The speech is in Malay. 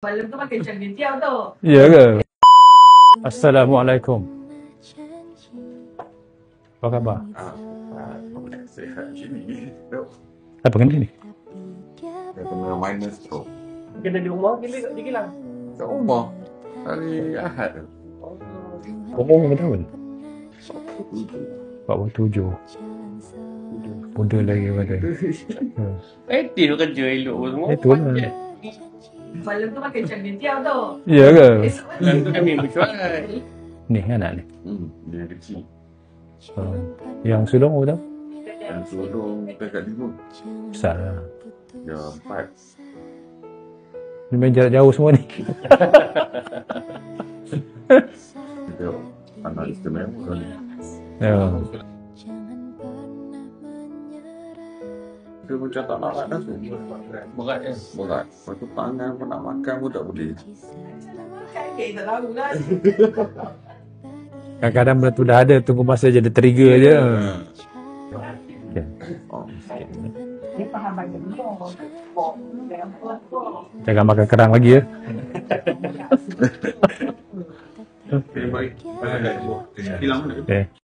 Malam tu makan cangkir tiaw tu. Ya ke? Assalamualaikum. Apa khabar? Sihat sini. Apa kena ni? Dia kena minus tu. Kena di rumah dia Gilang. Kat rumah. Hari Ahad tu. Umur berapa tahun? 47. Muda lagi pada. Aktif kerja elok pun semua. Itu lah. Malam tu makan cangkir tiaw tu. Ya ke? Esok Malam tu kami bercuai. Ni anak ni. Dia kecil. Yang sulung apa tahu? Yang sulung dekat 5. Besar lah. Dia 4. Dia main jarak jauh semua ni. Dia anak istimewa ni. Ya. Dia macam tak nak dah tu. Berat kan? Berat. Lepas tu tangan pun nak makan pun tak boleh. cangkir tak tahu lah. Kadang-kadang benda tu dah ada, tunggu masa je dia trigger je. Okay. Oh, miskin. Dia faham bagi Jangan makan kerang lagi ya. Baik. Hilang mana? Okay.